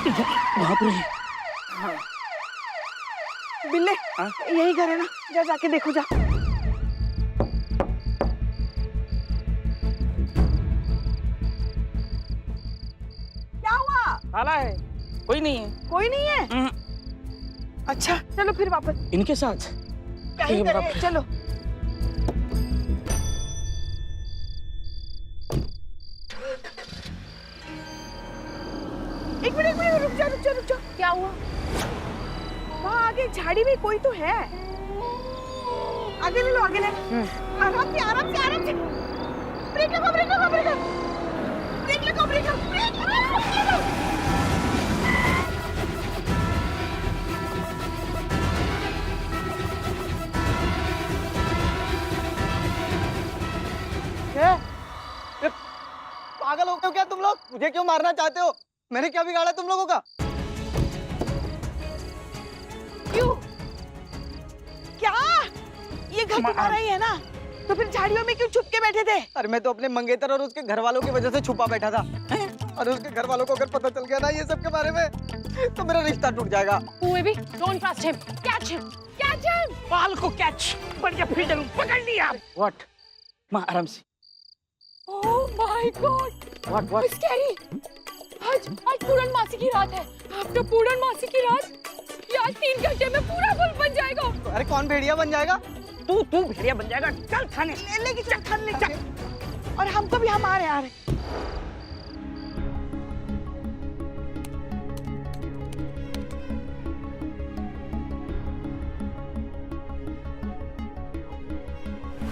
बाप रे। हाँ। बिल्ले यही घर है ना, जा जाके देखो जा। क्या हुआ? ताला है, कोई नहीं है। कोई नहीं है? अच्छा चलो फिर वापस। इनके साथ क्या ही करें, चलो। एक मिनट रुक जा। क्या हुआ? वहाँ आगे झाड़ी में कोई तो है। आगे ले लो। आराम से। ब्रेक लगाओ। पागल हो गए हो क्या तुम लोग? मुझे क्यों मारना चाहते हो? मैंने क्या बिगाड़ा तुम लोगों का? क्यों? क्या? ये घर तुम्हारा ही है ना? तो फिर झाड़ियों में क्यों छुप के बैठे थे? अरे मैं तो अपने मंगेतर और उसके घर वालों की वजह से छुपा बैठा था। और उसके घर वालों को अगर पता चल गया ना ये सब के बारे में, तो मेरा रिश्ता टूट जाएगा। Don't trust him. Catch him. बाल को कैच, बढ़िया फील्डर पकड़ लिया। What? माँ आराम से। Oh my God. What? Scary. आज पूरन मासी की रात है। आफ्टर पूरन मासी की रात, ये आज 3 घंटे में पूरा गुल बन जाएगा। अरे कौन भेड़िया बन जाएगा? तू भेड़िया बन जाएगा। चल थाने। लेके चल थाने ले चल। और हमको भी हम आ रहे।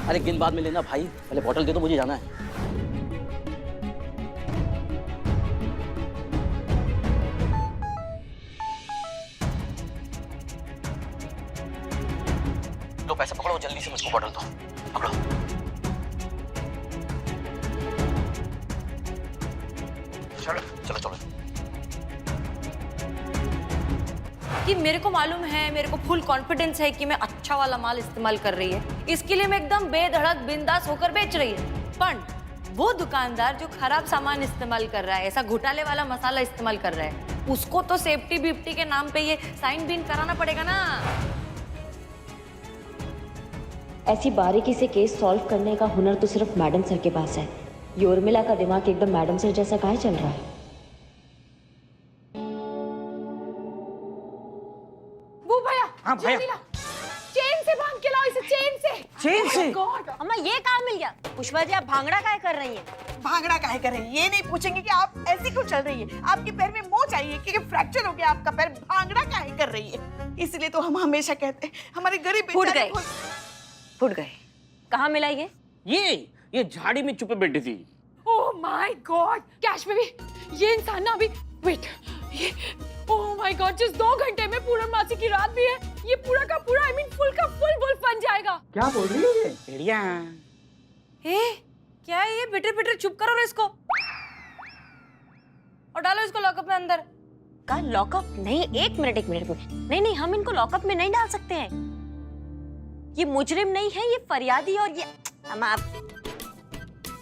अरे दिन बाद में लेना भाई, पहले बॉटल दे दो, मुझे जाना है। लो पैसा पकड़ो, जल्दी से मुझको बॉटल दो। पकड़ो। चलो। कि मेरे को मालूम है, मेरे को फुल कॉन्फिडेंस है कि मैं अच्छा वाला माल इस्तेमाल कर रही है, इसके लिए मैं एकदम बेधड़क बिंदास होकर बेच रही है। पर वो दुकानदार जो खराब सामान इस्तेमाल कर रहा है, ऐसा घोटाले वाला मसाला इस्तेमाल कर रहा है, उसको तो सेफ्टी बिफ्टी के नाम पे ये साइन बीन कराना पड़ेगा ना। ऐसी बारीकी से केस सॉल्व करने का हुनर तो सिर्फ मैडम सर के पास है। ये उर्मिला का दिमाग एकदम मैडम सर जैसा काहे चल रहा है? वो भैया, हाँ भैया, चेन से बांध के लाओ इसे, चेन से। गॉड, अम्मा ये काम मिल गया। पुष्पा जी, आप भांगड़ा काहे कर रही हैं? भांगड़ा काहे कर रही है? ये नहीं पूछेंगे कि आप ऐसी क्यों चल रही है। आपके पैर में मोच आई है क्योंकि फ्रैक्चर हो गया आपका पैर। भांगड़ा काहे कर रही है? इसलिए तो हम हमेशा कहते हैं हमारे गरीब बेचारे फूट गए। कहाँ मिला ये झाड़ी में छुपे बैठी थी। Oh my God, cash baby, ये इंसान ना अभी वेट, ये ओह माय गॉड, जस्ट 2 घंटे में पूरन मासी की रात भी है। ये पूरा का पूरा, आई मीन फुल का फुल वुल्फ बन जाएगा। क्या बोल रही है ये? भेड़िया। क्या है ये? बिटर चुप करो रे इसको और डालो इसको लॉकअप में अंदर। का लॉकअप? नहीं, एक मिनट। नहीं, हम इनको लॉकअप में नहीं डाल सकते हैं। ये मुजरिम नहीं है, ये फरियादी। और ये हम आप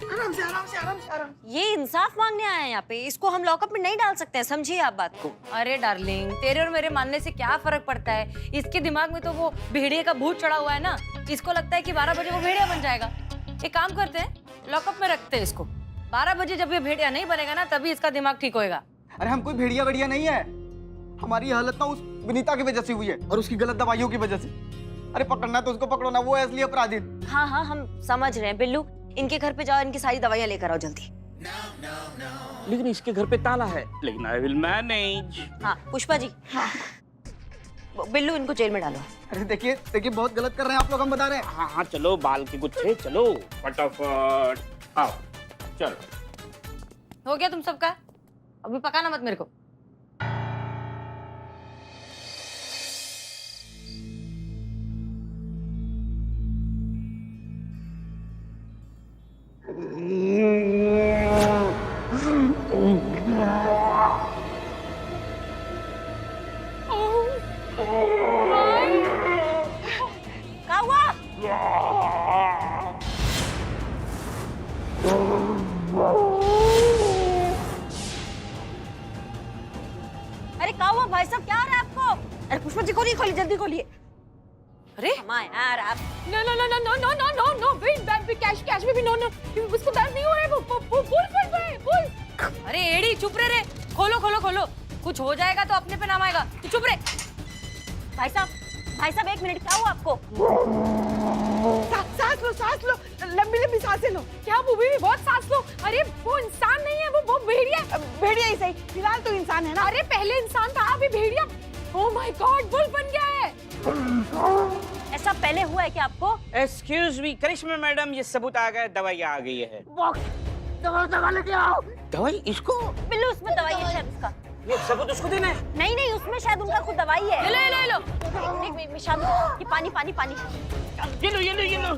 आराम से। ये इंसाफ मांगने आए हैं यहाँ पे। इसको हम लॉकअप में नहीं डाल सकते हैं, समझिए आप बात को। अरे डार्लिंग, तेरे और मेरे मानने से क्या फर्क पड़ता है? इसके दिमाग में तो वो भेड़िए का भूत चढ़ा हुआ है ना। इसको लगता है कि 12 बजे वो भेड़िया बन जाएगा। एक काम करते हैं, लॉकअप में रखते हैं इसको। 12 बजे जब ये भेड़िया नहीं बनेगा ना, तभी इसका दिमाग ठीक होएगा। अरे हम कोई भेड़िया नहीं है। हमारी हालत ना उस विनीता की वजह से हुई है और उसकी गलत दवाइयों की वजह से। अरे पकड़ना तो उसको पकड़ो ना, वो है असली अपराधी। हाँ, हम समझ रहे हैं। बिल्लू, इनके घर पे जाओ, इनकी सारी दवाइयाँ लेकर आओ जल्दी। लेकिन इसके घर पे ताला है। लेकिन आई विल मैनेज। हाँ पुष्पा जी। हाँ। बिल्लू, इनको जेल में डालो। अरे देखिए बहुत गलत कर रहे हैं आप लोग, हम बता रहे हैं। हाँ, चलो बाल के गुच्छे, चलो फटाफट आओ। चलो, हो गया तुम सबका? अभी पकाना मत मेरे को। क्या हुआ? भाई साहब क्या हो रहा है आपको? अरे पुष्पा जी खोलिए खोलिए जल्दी खोलिए। अरे माँ यार आप No, no, no, no, no, no, no, no, no, wait, cash में भी no, no, उसको दर्द नहीं हो रहा है, वो पुल। अरे एड़ी चुप रे, खोलो खोलो खोलो, कुछ हो जाएगा तो अपने पे नाम आएगा, तू चुप रे। भाई साहब 1 मिनट, क्या हुआ आपको? सांस लो, लंबी लंबी सांसें लो। क्या मूवी में बहुत सांस लो। अरे वो इंसान नहीं है, वो भेड़िया है। भेड़िया ही सही, फिलहाल तो इंसान है ना। अरे पहले इंसान था, अभी भेड़िया। ओह माय गॉड, बुल बन गया है। ऐसा पहले हुआ है क्या आपको? एक्सक्यूज मी करिश्मा मैडम, ये सबूत आ गया, दवाई आ गई है। दवा लेके आओ। दवाई इसको? बिल्लू उसमें दवाई है शायद उसका। ये सबूत उसको देना है? नहीं उसमें शायद उनका खुद दवाई है। ले लो। एक शाम ये पानी। ये लो।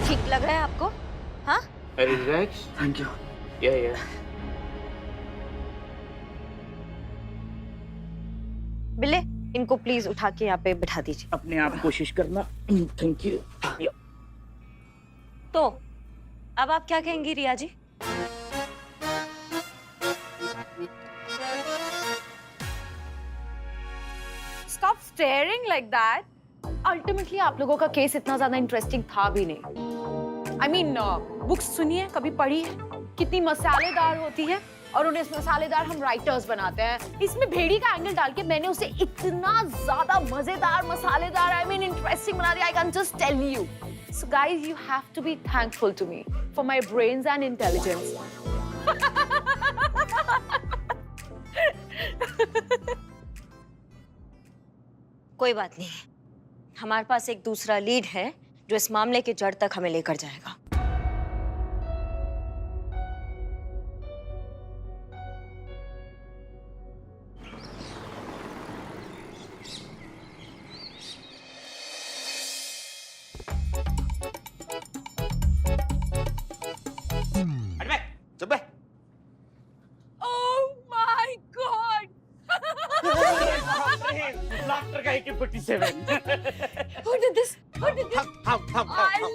ठीक लग रहा है आपको? हाँ? रिलैक्स। Thank you. या बिल्ले इनको प्लीज उठा के यहाँ पे बिठा दीजिए। अपने आप कोशिश करना। Thank you. तो अब आप क्या कहेंगी रिया जी? Stop staring like that. Ultimately आप लोगों का केस इतना ज्यादा इंटरेस्टिंग था भी नहीं। I mean, बुक्स सुनिए, कभी पढ़ी है? कितनी मसालेदार होती है और उन्हें मसालेदार हम राइटर्स बनाते हैं। इसमें भेड़ी का एंगल डाल के मैंने उसे इतना ज्यादा मजेदार, मसालेदार, I mean इंटरेस्टिंग बना दिया। I can just tell you. So guys, you have to be thankful to me for my brains and intelligence. कोई बात नहीं, हमारे पास एक दूसरा लीड है जो इस मामले के जड़ तक हमें लेकर जाएगा। Oh my God! Laughter का AK-47। Who did this? I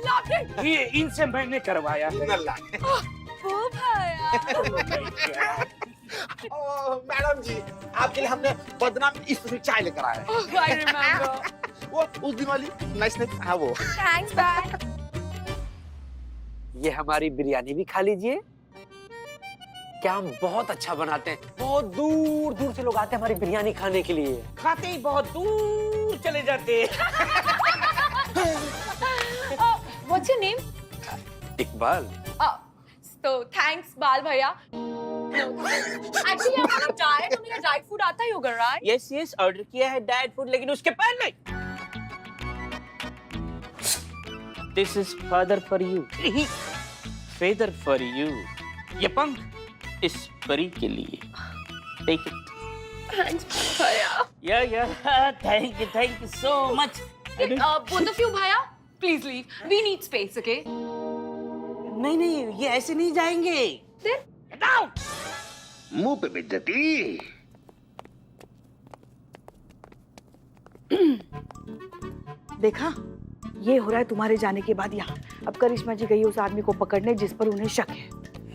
loved it. ये इनसे मैंने करवाया है। ओ भैया। मैडम जी, आपके लिए हमने बदनाम स्पेशल चाय लेकर आए हैं। Oh, I remember. वो उस दिन वाली नाइस हाँ वो। Thanks, man. ये हमारी बिरयानी भी खा लीजिए। क्या हम बहुत अच्छा बनाते हैं। बहुत दूर दूर से लोग आते हैं हमारी बिरयानी खाने के लिए। खाते ही बहुत दूर चले जाते हैं। What's your name? Iqbal. So thanks, बाल भैया. Actually, आपका डाइट और मेरा डाइट फूड आता ही होगा, right? Yes, ऑर्डर किया है डाइट फूड, लेकिन उसके पहले This is father for you. Feather for you. ये पंख इस परी के लिए। Take it. Thanks, भैया. Yeah. Thank you so much. Both of you, भैया, please leave. We need space, okay? नहीं, ये ऐसे नहीं जाएंगे। Then? Get out! मुंह पे बेइज्जती। देखा, ये हो रहा है तुम्हारे जाने के बाद यहाँ। अब करिश्मा जी गई उस आदमी को पकड़ने जिस पर उन्हें शक है।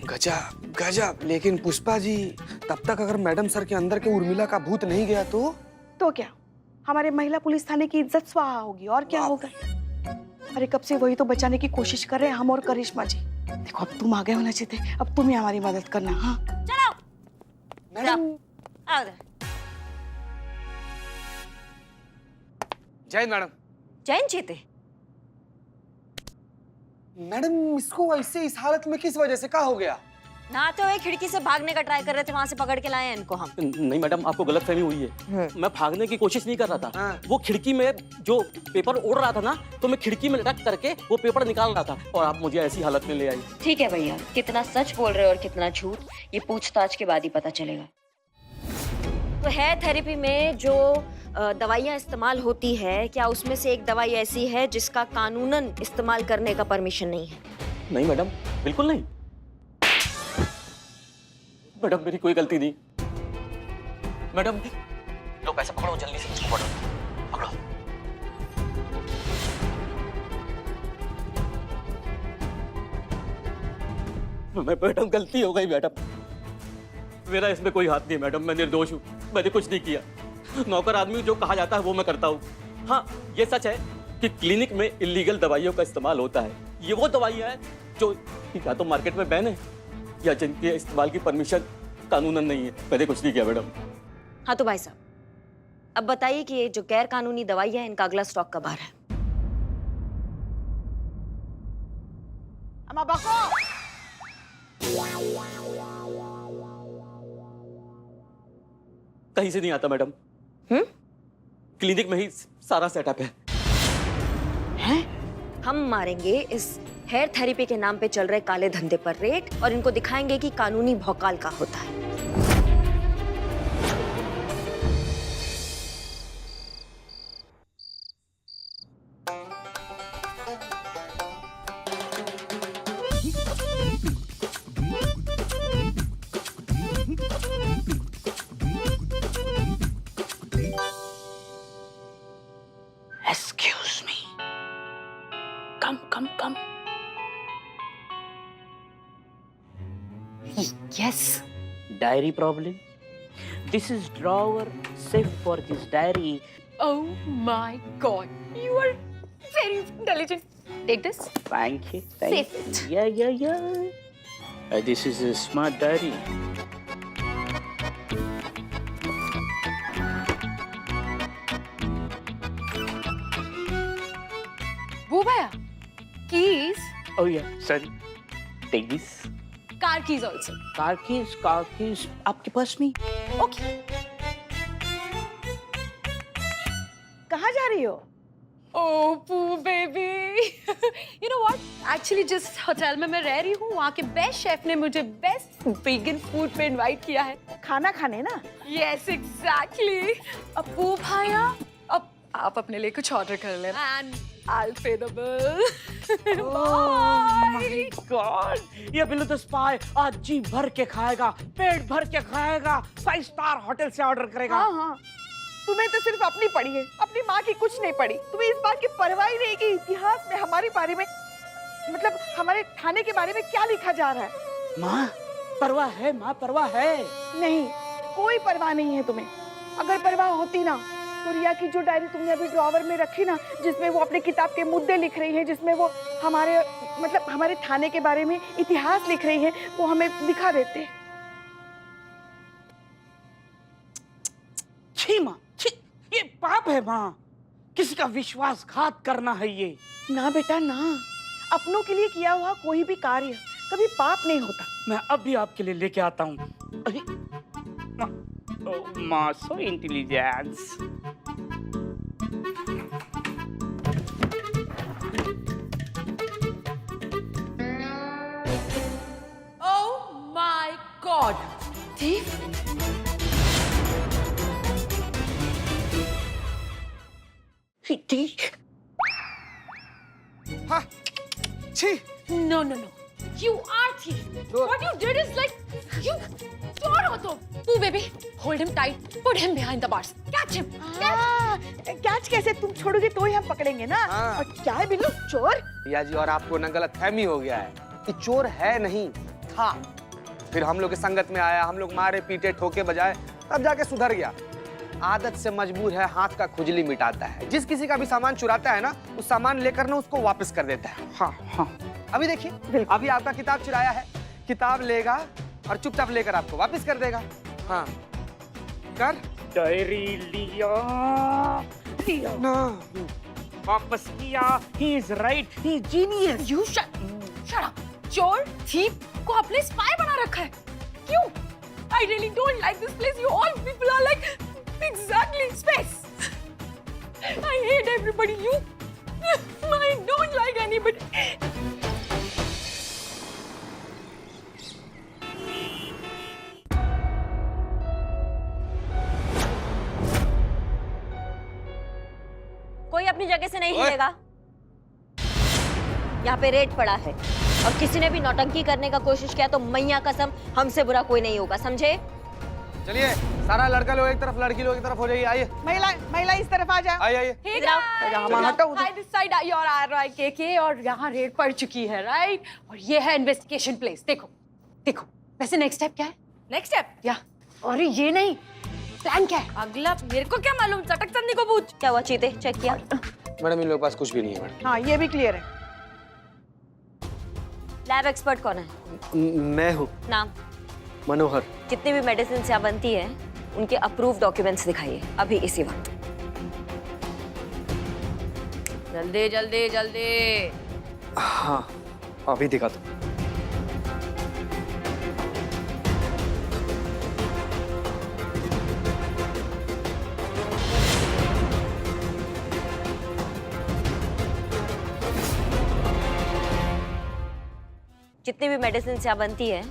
गजब। लेकिन पुष्पा जी, तब तक अगर मैडम सर के अंदर के उर्मिला का भूत नहीं गया तो क्या हमारे महिला पुलिस थाने की इज्जत स्वाहा होगी और क्या होगा। अरे कब से वही तो बचाने की कोशिश कर रहे हैं हम और करिश्मा जी। देखो अब तुम आ गए होना चाहिए थे, अब तुम ही हमारी मदद करना। हाँ चलो मैडम। आओ इधर। जय मैडम। जैन चीते मैडम, इसको ऐसे इस हालत में किस वजह से क्या हो गया? नहाते हुए खिड़की से भागने का ट्राई कर रहे थे, वहां से पकड़ के लाए हैं इनको हम। नहीं मैडम, आपको गलतफहमी हुई है। मैं भागने की कोशिश नहीं कर रहा था। हाँ। वो खिड़की में जो पेपर उड़ रहा था ना, तो मैं खिड़की में रख करके वो पेपर निकाल रहा था और आप मुझे ऐसी हालत में ले आई। ठीक है भैया, कितना सच बोल रहे हो और कितना झूठ, ये पूछताछ के बाद ही पता चलेगा। तो हेयर थेरेपी में जो दवाइयाँ इस्तेमाल होती है, क्या उसमें से एक दवाई ऐसी है जिसका कानूनन इस्तेमाल करने का परमिशन नहीं है? नहीं मैडम, बिल्कुल नहीं। मैडम मेरी कोई गलती नहीं। मैडम लो पैसे पकड़ो जल्दी से, इसको पकड़ो पकड़ो। मैडम गलती हो गई मैडम, मेरा इसमें कोई हाथ नहीं है मैडम, मैं निर्दोष हूँ, मैंने कुछ नहीं किया। नौकर आदमी जो कहा जाता है वो मैं करता हूँ। हाँ ये सच है कि क्लिनिक में इलीगल दवाइयों का इस्तेमाल होता है। ये वो दवाइयाँ हैं जो या तो मार्केट में बैन है या जिनके इस्तेमाल की परमिशन कानूनन नहीं है। मैंने कुछ नहीं किया मैडम। हाँ तो भाई साहब, अब बताइए कि ये जो गैर कानूनी दवाई है, इनका अगला स्टॉक कब आ रहा है? अम्मा बको। कहीं से नहीं आता मैडम, क्लिनिक में ही सारा सेटअप है। हम मारेंगे इस हेयर थेरेपी के नाम पे चल रहे काले धंधे पर रेट और इनको दिखाएंगे कि कानूनी भौकाल का होता है। Excuse me. Come. Yes. Diary problem? This is drawer safe for this diary. Oh my God. You are very intelligent. Take this. Thank you. Save Thank you. Yeah. This is a smart diary. वो भैया, keys, Oh yeah, sorry. Take this. car keys also. Car keys. आपके पास में? Okay. कहाँ जा रही हो? Oh, Pooh baby. You know what? Actually, जिस hotel में मैं रह रही हूँ, वहाँ के बेस्ट शेफ ने मुझे बेस्ट vegan फूड पे इनवाइट किया है। खाना खाने ना? Yes, exactly. अब Pooh भैया, अब आप अपने लिए कुछ ऑर्डर कर लेना and I'll pay the bill. My God! ये बिल्लू तो स्पाई आज जी भर के खाएगा, पेट भर के खाएगा, 5 स्टार होटल से ऑर्डर करेगा। हाँ। तुम्हें तो सिर्फ अपनी पड़ी है, अपनी माँ की कुछ नहीं पड़ी। तुम्हें इस बात की परवाह ही नहीं कि इतिहास में हमारे बारे में, मतलब हमारे थाने के बारे में क्या लिखा जा रहा है। माँ परवाह है। नहीं, कोई परवाह नहीं है तुम्हें। अगर परवाह होती ना तो रिया की जो डायरी तुमने अभी ड्रॉवर में रखी ना, जिसमें वो अपने किताब के मुद्दे लिख रही है, जिसमें वो हमारे थाने के बारे में इतिहास लिख रही है, वो हमें दिखा देते। छी माँ, छी, ये पाप है माँ। किसी का विश्वासघात करना है ये। ना बेटा ना, अपनों के लिए किया हुआ कोई भी कार्य कभी पाप नहीं होता। मैं अब भी आपके लिए लेके आता हूँ। माँ सो intelligence. Oh my God. Thief. हाँ, छी, No. You are thief. What you did is like you चोर हो तुम. Pooh baby, hold him tight. Put him behind the bars. Catch him. Catch कैसे? तुम छोड़ोगे तो ही हम पकड़ेंगे ना। हाँ। और क्या है बिल्लू, चोर? या जी, और आपको ना गलतफहमी हो गया है कि चोर है नहीं था। फिर हम लोग की संगत में आया, हम लोग मारे पीटे ठोके बजाए, तब जाके सुधर गया। आदत से मजबूर है, हाथ का खुजली मिटाता है। जिस किसी का भी सामान चुराता है ना, उस सामान लेकर ना उसको वापस कर देता है। हाँ। अभी देखिए, अभी आपका किताब चुराया है, किताब लेगा और चुपचाप लेकर आपको वापस कर देगा। हाँ, कर डायरी लिया ना। वापस किया। He is right. He is genius. You shut up. चोर, thief को अपने spy बना रखा है. क्यों? I really don't like this place. You all people are like exactly space. I hate everybody. I don't like anybody. कोई अपनी जगह से नहीं हिलेगा। यहाँ पे रेट पड़ा है और किसी ने भी नौटंकी करने का कोशिश किया तो मैया कसम हमसे बुरा कोई नहीं होगा, समझे? चलिए सारा लड़का लोग एक तरफ, लड़की लोग एक तरफ हो जाइए। आइए महिला इस तरफ आ जाए। आइए आइए। दिस साइड योर केके, और यहाँ रेड पड़ चुकी है, राइट? और ये है इन्वेस्टिगेशन प्लेस। देखो देखो, वैसे नेक्स्ट स्टेप क्या है? नेक्स्ट स्टेप या अरे ये नहीं, प्लान क्या है? अगला मेरे को क्या मालूम, चटक चंदी को पूछ। क्या हुआ चीते, चेक किया? मैडम इन लोगों के पास कुछ भी नहीं है मैडम। हाँ ये भी क्लियर है। लैब एक्सपर्ट कौन है? मैं हूँ। नाम? मनोहर। जितनी भी मेडिसिन यहाँ बनती है उनके अप्रूव डॉक्यूमेंट्स दिखाइए अभी इसी वक्त। जल्दी जल्दी जल्दी। हाँ अभी दिखा दो। जितनी भी मेडिसिन यहाँ बनती है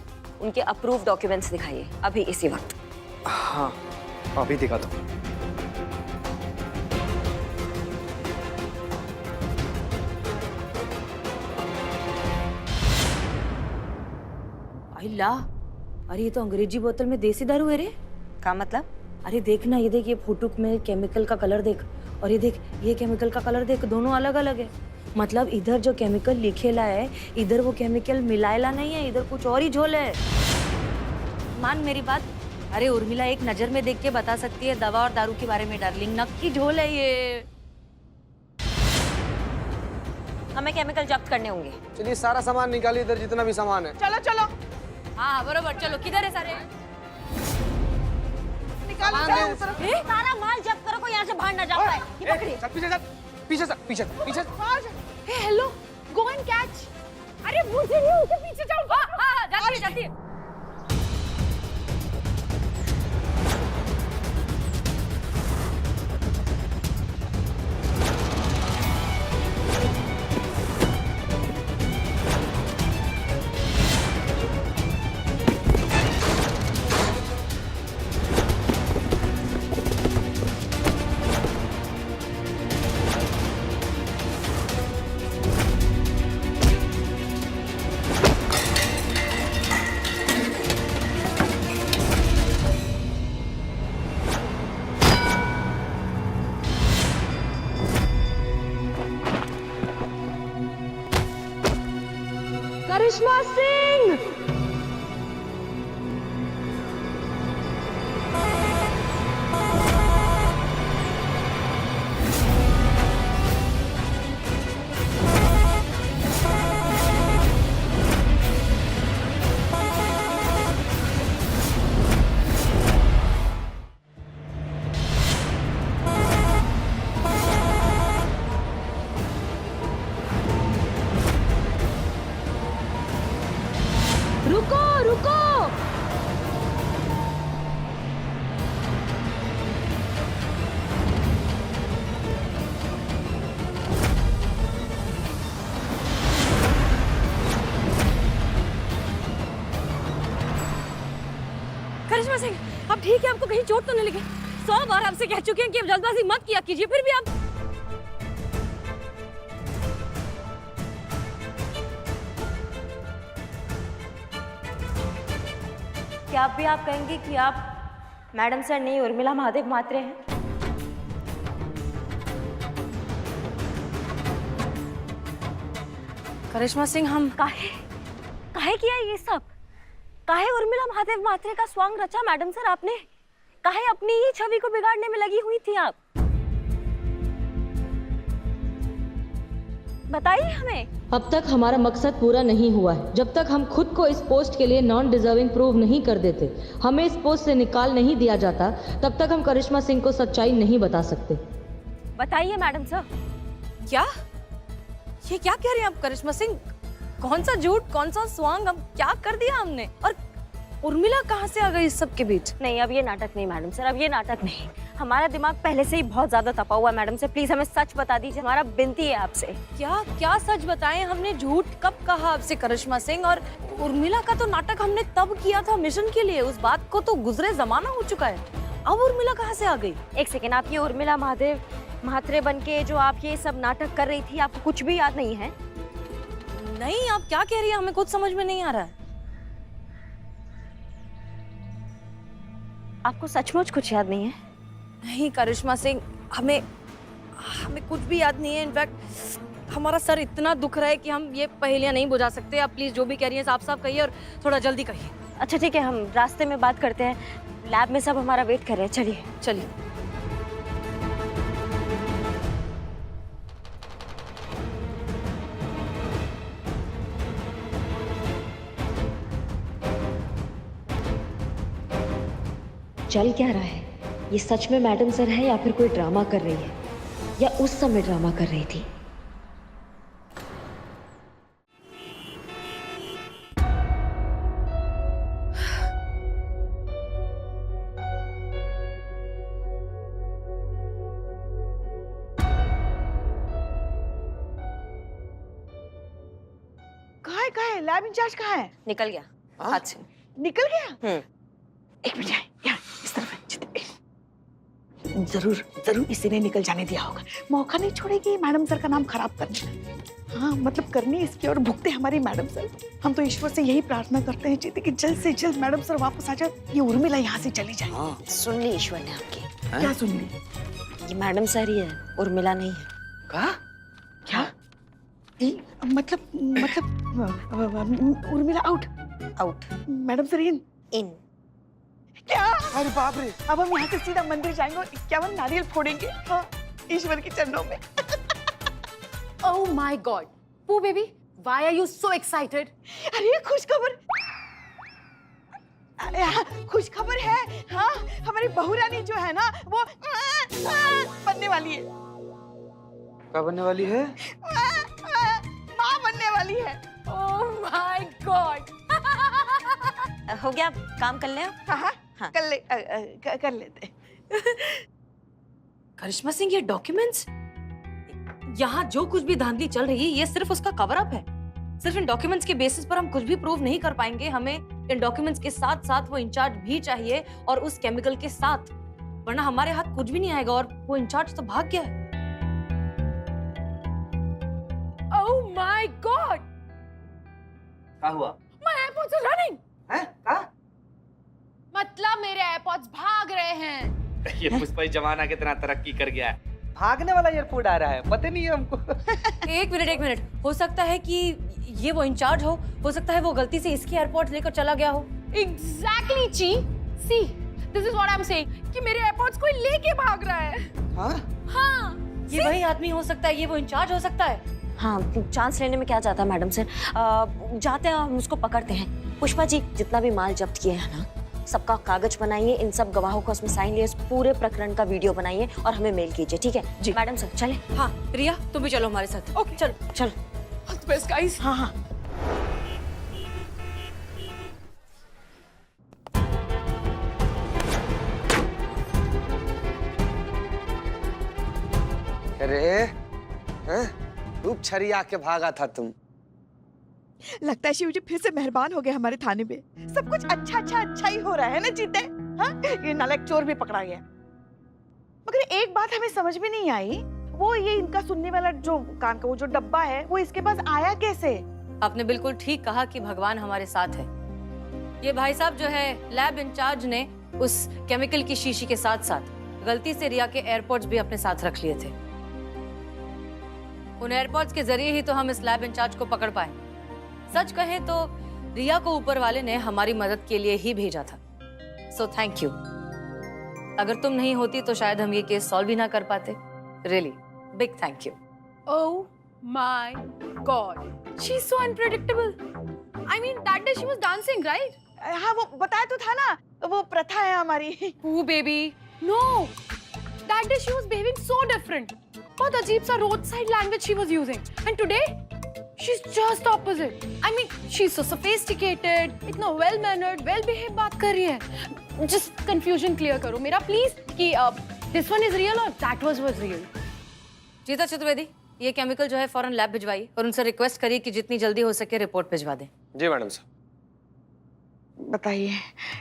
उनके अप्रूव डॉक्यूमेंट्स दिखाइए अभी इसी वक्त। हाँ अभी दिखा दो। अल्ला, अरे ये तो अंग्रेजी बोतल में देसी दारू है रे। क्या मतलब? अरे देख ना, ये देख, ये फुटुक में केमिकल का कलर देख, और ये देख ये केमिकल का कलर देख, दोनों अलग अलग है। मतलब इधर जो केमिकल लिखेला है, इधर वो केमिकल मिलाएला नहीं है, इधर कुछ और ही झोल है। मान मेरी बात। अरे उर्मिला एक नजर में देख के बता सकती है दवा और दारू के बारे में, डार्लिंग। नक्की झोल है ये। हमें केमिकल जब्त करने होंगे। चलिए सारा सामान निकालिए, इधर जितना भी सामान है। चलो चलो हाँ बरोबर, चलो। किधर है सारे? निकालो, चलो उस तरफ। सारा माल जब्त करो, कोई यहाँ से बाहर ना जा पाए। ये पकड़िए। पीछे सर, पीछे सर, पीछे पीछे। हे हेलो, गो एंड कैच। अरे मुझे नहीं, उनके पीछे जाओ। हाँ जाती है, जाती है। करिश्मा सिंह! रुको रुको! करिश्मा सिंह, अब ठीक है, आपको कहीं चोट तो नहीं लगी? 100 बार आपसे कह चुके हैं कि अब जल्दबाजी मत किया कीजिए, फिर भी आप। क्या अब भी आप कहेंगे कि आप मैडम सर नहीं उर्मिला महादेव मात्रे हैं? करिश्मा सिंह, हम काहे काहे किया ये सब? काहे उर्मिला महादेव मात्रे का स्वांग रचा मैडम सर आपने? काहे अपनी ही छवि को बिगाड़ने में लगी हुई थी आप? बताइए हमें। अब तक हमारा मकसद पूरा नहीं हुआ है। जब तक हम खुद को इस पोस्ट के लिए नॉन डिजर्विंग प्रूव नहीं कर देते, हमें इस पोस्ट से निकाल नहीं दिया जाता, तब तक हम करिश्मा सिंह को सच्चाई नहीं बता सकते। बताइए मैडम सर। क्या? ये क्या कह रहे हैं आप करिश्मा सिंह? कौन सा झूठ, कौन सा स्वांग? अब क्या कर दिया हमने? और उर्मिला कहाँ से आ गई इस सब के बीच? नहीं, अब ये नाटक नहीं मैडम सर, अब ये नाटक नहीं। हमारा दिमाग पहले से ही बहुत ज्यादा तपा हुआ है मैडम सर, प्लीज हमें सच बता दीजिए, हमारा विनती है आपसे। क्या क्या सच बताएं? हमने झूठ कब कहा आपसे करिश्मा सिंह? और उर्मिला का तो नाटक हमने तब किया था मिशन के लिए, उस बात को तो गुजरे जमाना हो चुका है। अब उर्मिला कहाँ से आ गई? एक सेकेंड, आप ये उर्मिला महादेव महात्रे बन के जो आप ये सब नाटक कर रही थी, आपको कुछ भी याद नहीं है? नहीं, आप क्या कह रही है? हमें कुछ समझ में नहीं आ रहा है। आपको सचमुच कुछ याद नहीं है? नहीं करिश्मा सिंह, हमें हमें कुछ भी याद नहीं है। इनफैक्ट हमारा सर इतना दुख रहा है कि हम ये पहेलियां नहीं बुझा सकते। आप प्लीज जो भी कह रही हैं साफ साफ कहिए और थोड़ा जल्दी कहिए। अच्छा ठीक है, हम रास्ते में बात करते हैं। लैब में सब हमारा वेट कर रहे हैं, चलिए। चलिए। चल क्या रहा है? ये सच में मैडम सर है या फिर कोई ड्रामा कर रही है, या उस समय ड्रामा कर रही थी? कहाँ है लैब इंचार्ज? कहाँ है? निकल गया हाथ से। निकल गया? एक मिनट यहाँ इस तरफ जरूर इसी ने निकल जाने दिया होगा। मौका नहीं छोड़ेगी मैडम सर का नाम खराब करने का। हाँ मतलब करनी इसकी और भुगते हमारी मैडम सर। हम तो ईश्वर से यही प्रार्थना करते हैं जीते कि जल्द से जल्द मैडम सर वापस आ जाए, ये उर्मिला यहाँ से चली जाए। सुन ली ईश्वर ने आपकी। क्या सुन ली? ये मैडम सर ही है, उर्मिला नहीं है। कहा? क्या? मतलब Urmila out? Out. Madam sir in? In. क्या? अरे बाप रे! अब हम यहाँ से सीधा मंदिर जाएंगे और 51 नारियल फोड़ेंगे। हाँ, ईश्वर के चरणों में। Oh my God, Pooh baby, why are you so excited? अरे खुशखबर! खुश खबर है। हाँ, हमारी बहू रानी जो है ना वो बनने वाली है। क्या बनने वाली है? माँ बनने वाली है। Oh my God! हो गया, काम कर लें? हाँ, कर लेते। करिश्मा सिंह, ये डॉक्यूमेंट्स, यहाँ जो कुछ भी धांधली चल रही है ये सिर्फ उसका कवर अप है। सिर्फ इन डॉक्यूमेंट्स के बेसिस पर हम कुछ भी प्रूव नहीं कर पाएंगे। हमें इन डॉक्यूमेंट्स के साथ साथ वो इंचार्ज भी चाहिए और उस केमिकल के साथ, वरना हमारे हाथ कुछ भी नहीं आएगा। और वो इंचार्ज तो भाग गया है। Oh my God! क्या हुआ? My AirPods are running. हैं? क्या? मतलब मेरे AirPods भाग रहे हैं। ये पुष्पा जमाना कितना तरक्की कर गया है। भागने वाला एयरपोर्ट आ रहा है, पता नहीं है हमको। एक मिनट, हो सकता है कि ये वो इंचार्ज हो सकता है वो गलती से इसकी एयरपोर्ट लेकर चला गया हो। Exactly, Chi. See, this is what I'm saying कि मेरे AirPods कोई लेके भाग रहा है। हाँ। ये वही आदमी हो सकता है, ये वो इंचार्ज हो सकता है। हाँ, चांस लेने में क्या जाता है मैडम सर। जाते हैं, हम उसको पकड़ते हैं। पुष्पा जी, जितना भी माल जब्त किए हैं ना, सबका कागज बनाइए, इन सब गवाहों का उसमें साइन लिए, इस पूरे प्रकरण का वीडियो बनाइए और हमें मेल कीजिए, ठीक है? जी मैडम सर, चले। हाँ रिया, तुम भी चलो हमारे साथ। Okay, चलो। All the best, guys. हाँ। अरे खूब छरिया के भागा था तुम। लगता है शिव जी फिर से मेहरबान हो गए हमारे थाने में। सब कुछ अच्छा ही हो रहा है ना जीते। हाँ, ये नालायक चोर भी पकड़ा गया। मगर एक बात हमें समझ में नहीं आई, वो ये इनका सुनने वाला जो कान का वो जो डब्बा है वो इसके पास आया कैसे? आपने बिल्कुल ठीक कहा कि भगवान हमारे साथ है। ये भाई साहब जो है लैब इंचार्ज ने उस केमिकल की शीशी के साथ साथ गलती से रिया के एयरपोर्ट्स भी अपने साथ रख लिए थे। उन एयरपोर्ट्स के जरिए ही तो हम इस लैब इंचार्ज को पकड़ पाए। सच कहें तो रिया को ऊपर वाले ने हमारी मदद के लिए ही भेजा था। So thank you. अगर तुम नहीं होती तो शायद हम ये केस सॉल्व भी ना कर पाते। Really big thank you. Oh my God, she's so unpredictable. I mean, that day she was dancing, right? हाँ, वो बताया तो था ना, वो प्रथा है हमारी। Pooh baby, no. That day she was behaving so different. बहुत अजीब सा roadside language she was using. And today, she's just opposite. I mean, she's so sophisticated, इतना well mannered, well behaved बात कर रही है। Just confusion clear करो मेरा please कि this one is real और that was real. जीता चतुर्वेदी, ये केमिकल जो है फौरन लैब भिजवाइए और उनसे रिक्वेस्ट करिए कि जितनी जल्दी हो सके रिपोर्ट भिजवा दें। जी मैडम साहब। बताइए,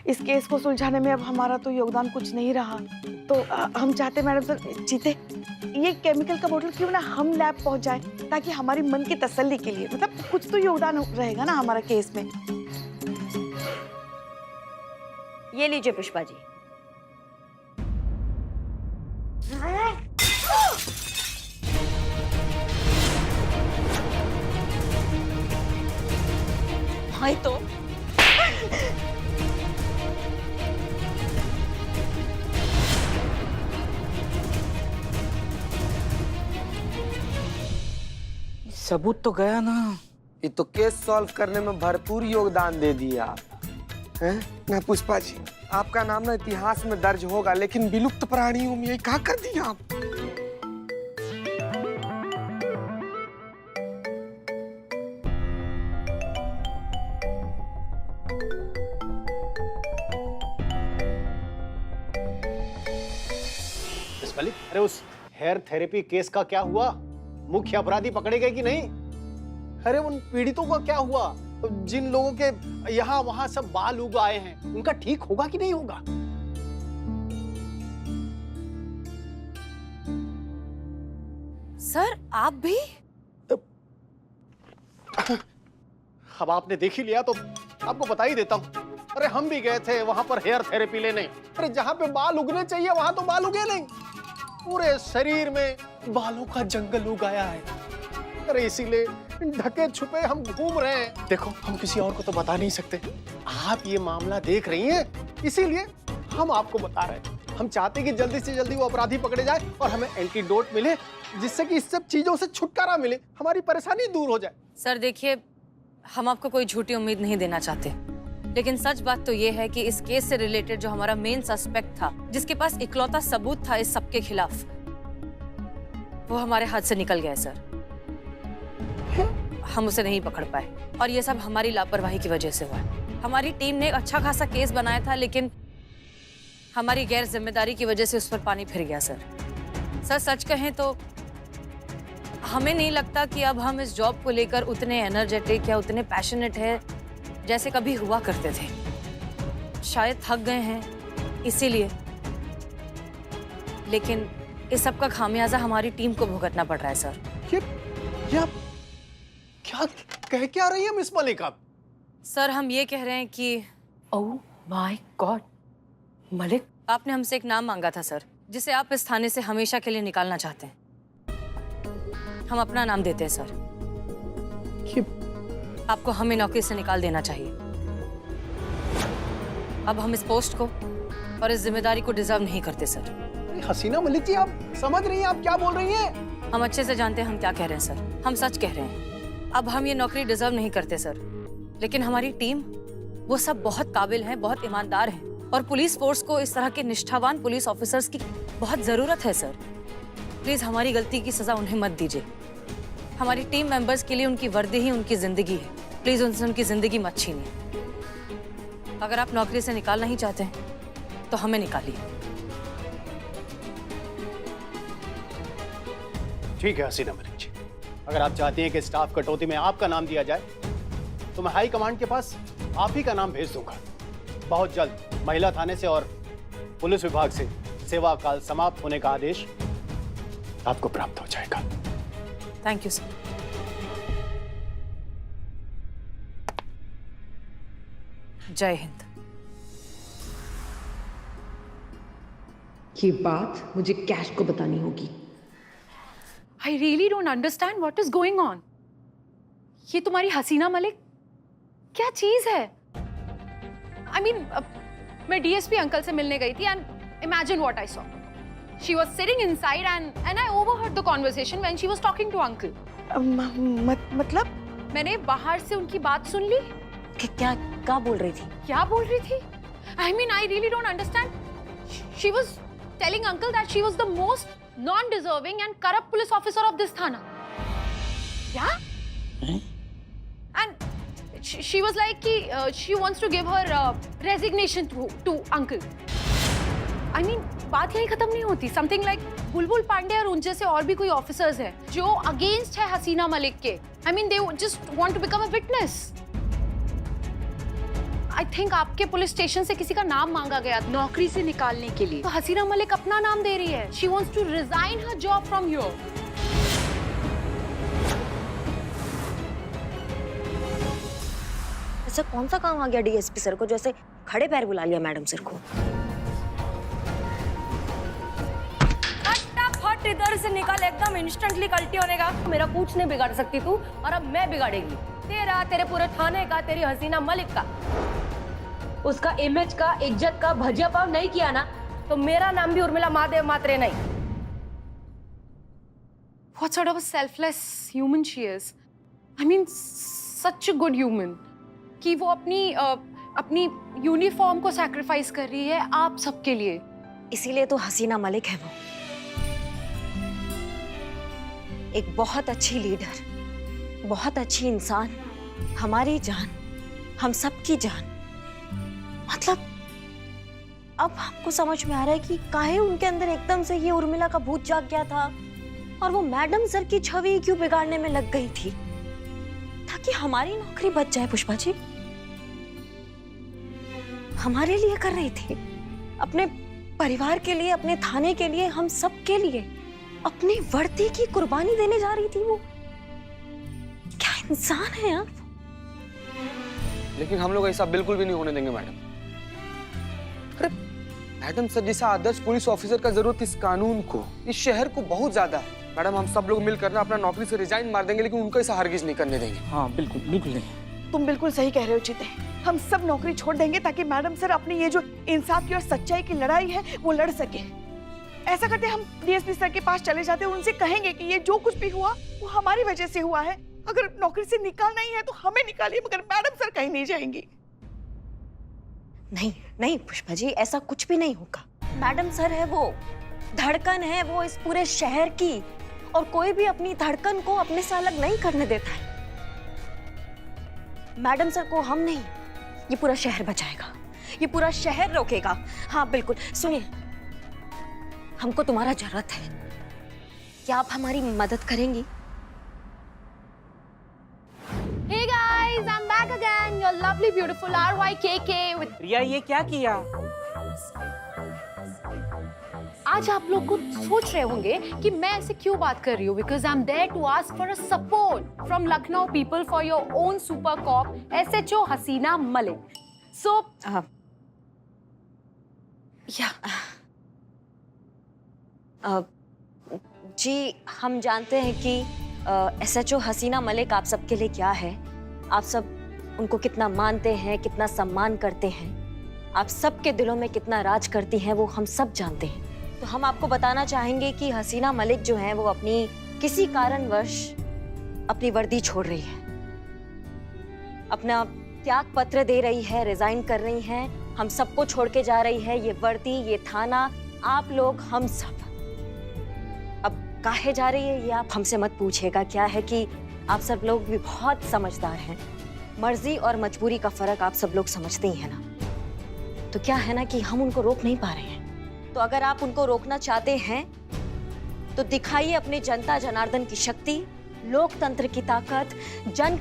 इस केस को सुलझाने में अब हमारा तो योगदान कुछ नहीं रहा, तो हम चाहते मैडम सर जीते ये केमिकल का बोतल क्यों ना हम लैब पहुंच जाए, ताकि हमारी मन की तसल्ली के लिए मतलब कुछ तो योगदान रहेगा ना हमारा केस में। ये लीजिए पुष्पा जी, सबूत तो गया ना। ये तो केस सॉल्व करने में भरपूर योगदान दे दिया आप हैं ना पुष्पा जी। आपका नाम ना इतिहास में दर्ज होगा, लेकिन विलुप्त प्राणियों में यही कहा कर दिया आप। मलिक, अरे उस हेयर थेरेपी केस का क्या हुआ? मुख्य अपराधी पकड़े गए कि नहीं? अरे उन पीड़ितों का क्या हुआ? जिन लोगों के यहाँ वहां सब बाल उग आए हैं, उनका ठीक होगा कि नहीं होगा? सर आप भी? अब आपने देख ही लिया तो आपको बता ही देता हूँ। अरे हम भी गए थे वहां पर हेयर थेरेपी लेने। अरे जहाँ पे बाल उगने चाहिए वहां तो बाल उगे नहीं, पूरे शरीर में बालों का जंगल उगाया है। अरे इसीलिए ढके छुपे हम घूम रहे हैं। देखो हम किसी और को तो बता नहीं सकते, आप ये मामला देख रही हैं, इसीलिए हम आपको बता रहे हैं। हम चाहते हैं कि जल्दी से जल्दी वो अपराधी पकड़े जाए और हमें एंटीडोट मिले, जिससे कि इस सब चीजों से छुटकारा मिले, हमारी परेशानी दूर हो जाए। सर देखिए, हम आपको कोई झूठी उम्मीद नहीं देना चाहते, लेकिन सच बात तो ये है कि इस केस से रिलेटेड जो हमारा मेन सस्पेक्ट था, जिसके पास इकलौता सबूत था इस सबके खिलाफ, वो हमारे हाथ से निकल गया सर। हम उसे नहीं पकड़ पाए और ये सब हमारी लापरवाही की वजह से हुआ। हमारी टीम ने एक अच्छा खासा केस बनाया था, लेकिन हमारी गैर जिम्मेदारी की वजह से उस पर पानी फिर गया सर। सर सच कहें तो हमें नहीं लगता कि अब हम इस जॉब को लेकर उतने एनर्जेटिक या उतने पैशनेट हैं जैसे कभी हुआ करते थे। शायद थक गए हैं इसीलिए, लेकिन इस सब का खामियाजा हमारी टीम को भुगतना पड़ रहा है सर। ये आप क्या कह के आ रही है मिस मलिक आप? सर हम ये कह रहे हैं कि ओह माय गॉड, मलिक आपने हमसे एक नाम मांगा था सर, जिसे आप इस थाने से हमेशा के लिए निकालना चाहते हैं। हम अपना नाम देते हैं सर। आपको हमें नौकरी से निकाल देना चाहिए। अब हम इस पोस्ट को और इस जिम्मेदारी को डिजर्व नहीं करते सर। हसीना मलिक जी, आप समझ रही हैं आप क्या बोल रही हैं? हम अच्छे से जानते हैं हम क्या कह रहे हैं सर। हम सच कह रहे हैं। अब हम ये नौकरी डिजर्व नहीं करते सर, लेकिन हमारी टीम वो सब बहुत काबिल हैं, बहुत ईमानदार हैं, और पुलिस फोर्स को इस तरह के निष्ठावान पुलिस ऑफिसर्स की बहुत जरूरत है सर। प्लीज हमारी गलती की सजा उन्हें मत दीजिए। हमारी टीम मेंबर्स के लिए उनकी वर्दी ही उनकी जिंदगी है। प्लीज उनसे उनकी जिंदगी मत छीनिए। अगर आप नौकरी से निकालना ही चाहते हैं तो हमें निकालिए। ठीक है हसीना मलिक जी, अगर आप चाहती हैं कि स्टाफ कटौती में आपका नाम दिया जाए तो मैं हाई कमांड के पास आप ही का नाम भेज दूंगा। बहुत जल्द महिला थाने से और पुलिस विभाग से सेवा काल समाप्त होने का आदेश आपको प्राप्त हो जाएगा। Thank you sir. जय हिंद। ये बात मुझे कैश को बतानी होगी। I really don't understand what is going on. ये तुम्हारी हसीना मलिक क्या चीज है? I mean, मैं डीएसपी अंकल से मिलने गई थी and imagine what I saw. She was sitting inside and I overheard the conversation when she was talking to uncle. मतलब? मैंने बाहर से उनकी बात सुन ली। क्या बोल रही थी? क्या बोल रही थी? I mean, I really don't understand. She was telling uncle that she was the most non-deserving and corrupt police officer of this thana. Yeah? And she was like कि she wants to give her resignation to uncle. I mean, बात यही खत्म नहीं होती. Something like बुलबुल पांडे और उन जैसे और भी कोई ऑफिसर्स हैं जो अगेंस्ट है हसीना मलिक के. I mean, they just want to become a witness. I think आपके पुलिस स्टेशन से किसी का नाम मांगा गया नौकरी से निकालने के लिए. तो हसीना मलिक अपना नाम दे रही है. She wants to resign her job from here. ऐसा कौन सा काम आ गया डीएसपी सर को जो ऐसे खड़े पैर बुला लिया मैडम सर को? फटाफट इधर से निकल, एकदम इंस्टेंटली कल्टी होने का। मेरा कुछ नहीं बिगाड़ सकती तू, और अब मैं बिगाड़ेगी तेरा, तेरे पूरे थाने का, तेरी हसीना मलिक का। उसका इमेज का, इज्जत का भजिया पाव नहीं किया ना तो मेरा नाम भी उर्मिला महादेव मात्रे नहीं। What sort of a selfless human she is. I mean, such a good human कि वो अपनी यूनिफॉर्म को सैक्रिफाइस कर रही है आप सबके लिए। इसीलिए तो हसीना मलिक है वो, एक बहुत अच्छी लीडर, बहुत अच्छी इंसान, हमारी जान, हम सबकी जान। मतलब अब हमको समझ में आ रहा है कि काहे उनके अंदर एकदम से ये उर्मिला का भूत जाग गया था और वो मैडम सर की छवि क्यों बिगाड़ने में लग गई थी, ताकि हमारी नौकरी बच जाए। पुष्पा जी हमारे लिए कर रही थी, अपने परिवार के लिए, अपने थाने के लिए, हम सब के लिए अपनी वर्दी की कुर्बानी देने जा रही थी। वो क्या इंसान है यार। लेकिन हम लोग ऐसा बिल्कुल भी नहीं होने देंगे मैडम। अरे मैडम सर जैसा आदर्श पुलिस ऑफिसर का जरूरत इस कानून को, इस शहर को बहुत ज्यादा है। मैडम हम सब लोग मिलकर ना अपना नौकरी से रिजाइन मार देंगे, लेकिन उनको ऐसा हरगिज नहीं करने देंगे। हाँ बिल्कुल बिल्कुल नहीं। तुम बिल्कुल सही कह रहे हो चिते, हम सब नौकरी छोड़ देंगे ताकि मैडम सर अपनी ये जो इंसाफ की और सच्चाई की लड़ाई है वो लड़ सके। ऐसा करते हम डीएसपी सर के पास चले जाते, उनसे कहेंगे कि ये जो कुछ भी हुआ वो हमारी वजह से हुआ है। अगर नौकरी से निकालना ही है तो हमें निकालिए, मगर मैडम सर कहीं नहीं जाएंगी। नहीं नहीं पुष्पा जी, ऐसा कुछ भी नहीं होगा। मैडम सर है वो, धड़कन है वो इस पूरे शहर की, और कोई भी अपनी धड़कन को अपने से अलग नहीं करने देता है। मैडम सर को हम नहीं, ये पूरा शहर बचाएगा, ये पूरा शहर रोकेगा। हाँ बिल्कुल। सुनिए, हमको तुम्हारा जरूरत है, क्या आप हमारी मदद करेंगी? Hey guys, I'm back again. Your lovely, beautiful RYKK with. प्रिया ये क्या किया? आज आप लोग कुछ सोच रहे होंगे कि मैं ऐसे क्यों बात कर रही हूँ, because I'm there to ask for a support from Lucknow people for your own super cop SHO Hasina Malik. So, जी हम जानते हैं कि SHO हसीना मलिक आप सबके लिए क्या है। आप सब उनको कितना मानते हैं, कितना सम्मान करते हैं, आप सबके दिलों में कितना राज करती हैं, वो हम सब जानते हैं। तो हम आपको बताना चाहेंगे कि हसीना मलिक जो है वो अपनी किसी कारणवश अपनी वर्दी छोड़ रही है, अपना त्याग पत्र दे रही है, रिजाइन कर रही हैं, हम सबको छोड़ के जा रही है। ये वर्दी, ये थाना, आप लोग, हम सब। अब काहे जा रही है ये आप हमसे मत पूछिएगा। क्या है कि आप सब लोग भी बहुत समझदार हैं, मर्जी और मजबूरी का फर्क आप सब लोग समझते ही हैं ना। तो क्या है ना कि हम उनको रोक नहीं पा रहे हैं। तो अगर आप उनको रोकना चाहते हैं तो दिखाइए अपने जनता जनार्दन की शक्ति, लोकतंत्र की ताकत, जन